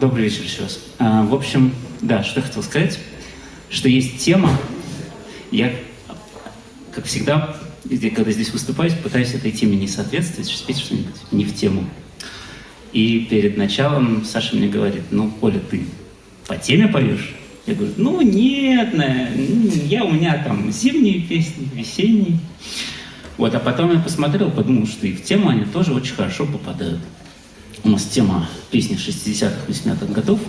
Добрый вечер еще раз. В общем, да, что я хотел сказать, что есть тема. Я, как всегда, когда здесь выступаю, пытаюсь этой теме не соответствовать, спеть что-нибудь не в тему. И перед началом Саша мне говорит: ну, Оля, ты по теме поешь? Я говорю: ну, нет, у меня там зимние песни, весенние. Вот, а потом я посмотрел, подумал, что и в тему они тоже очень хорошо попадают. У нас тема песни 60-х, 80-х годов.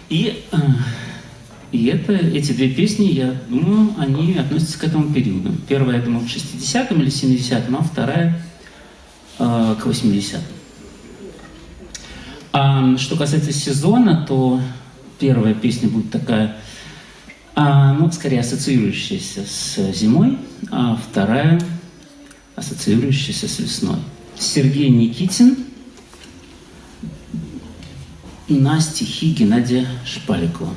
И эти две песни, я думаю, они относятся к этому периоду. Первая, я думаю, к 60-м или 70-м, а вторая к 80-м. Что касается сезона, то первая песня будет такая, скорее ассоциирующаяся с зимой, а вторая ассоциирующаяся с весной. Сергей Никитин на стихи Геннадия Шпаликова.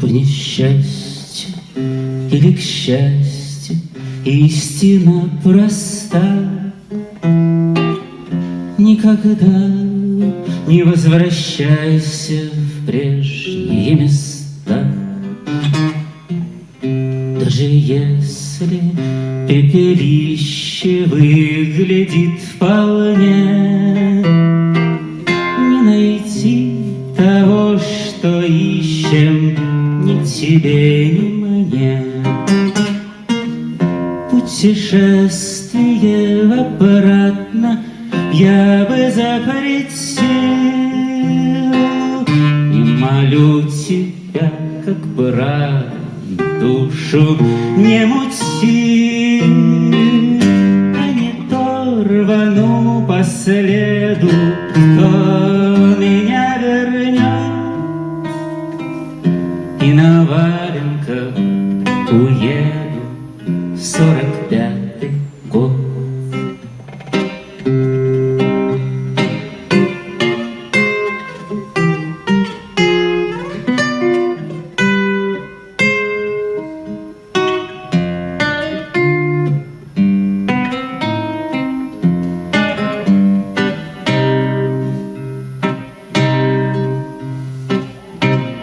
Несчастью или к счастью, истина проста. Никогда не возвращайся в прежние места. Даже если пепелище выглядит вполне, не найти того, что ищем, ни тебе, ни мне. Путешествие обратно я бы запретил. И молю тебя, как брат, душу не мути, а не то рвану по следу, кто меня вернет. И на валенках уеду в 45-й год.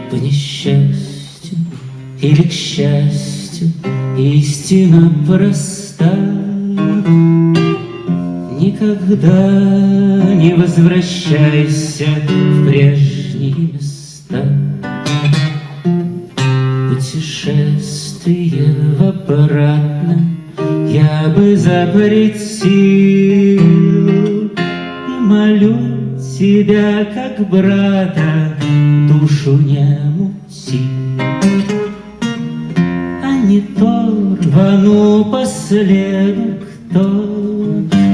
По несчастью или к счастью, истина проста. Никогда не возвращайся в прежние места. Путешествие обратно я бы запретил. И молю тебя, как брата, душу не мути, а не то рвану по следу, кто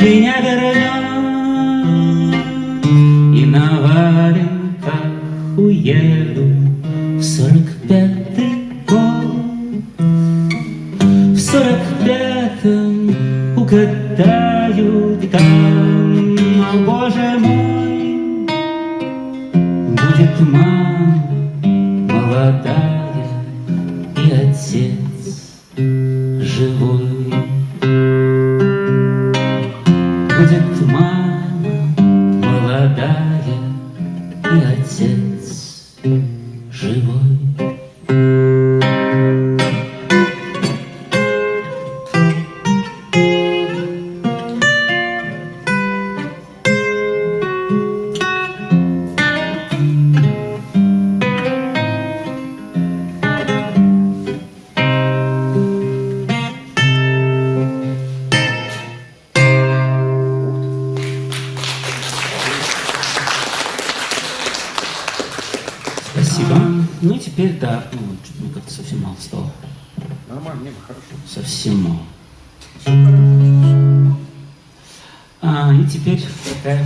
меня вернет. И на валенках уеду в 45-й год. В 45-м угадают там, о Боже мой, будет мама молодая и отец живой. Будет мама молодая и отец живой. Спасибо. Ну и теперь, да, что-то как-то совсем мало стало. Нормально, не, хорошо. Совсем мало. Все хорошо. И теперь такая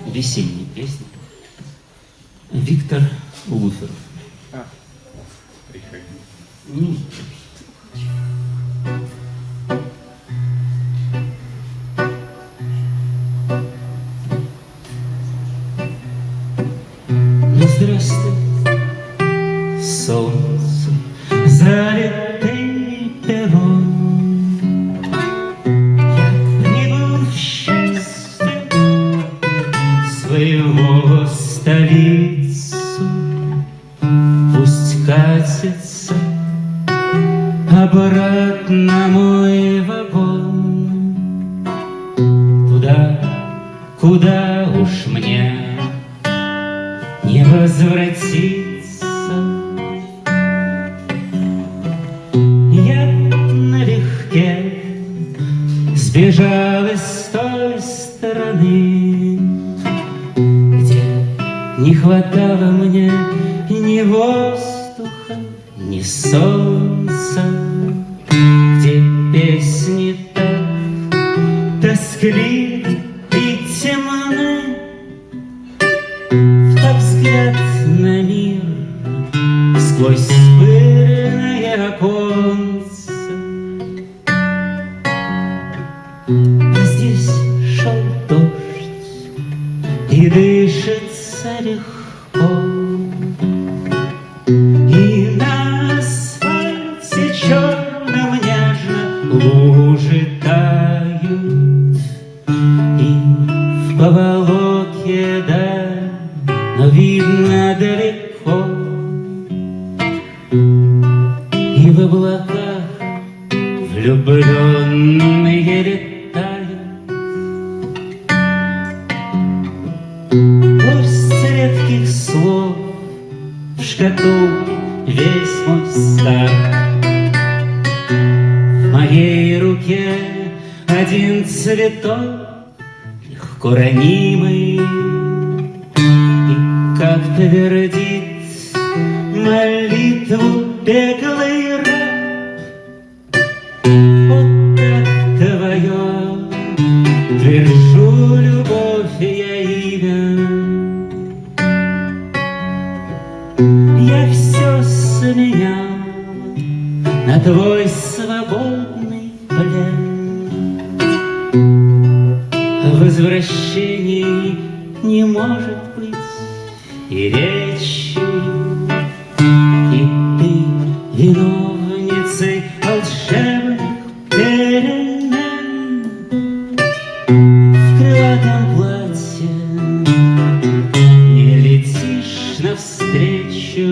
весенняя песня. Виктор Луферов. А, приходи. Ну, ну, здравствуй, солнце, залитый пером. Я прибыл в счастье своего столицу. Пусть катится обратно мой вагон туда, куда уж мне не возвратиться. Я налегке сбежал из той стороны, где не хватало мне ни воздуха, ни солнца, где песни так тоскливы и темны, в взгляд на мир сквозь пыльное оконце. А здесь шел дождь, и дышится легко, и на асфальте черном нежно лужи тают, и в поволоке даль, но видно далеко, и в облаках влюбленные летают. Пусть редких слов в шкатулке весь мой стар, в моей руке один цветок легко ранимый, и как твердит молитву беглый раб. Вот так твое твержу, любовь я имя. Я все сменял на твой свободный плен. О возвращении не может быть и речи, и ты виновницей волшебных перемен. В крылатом платье не летишь навстречу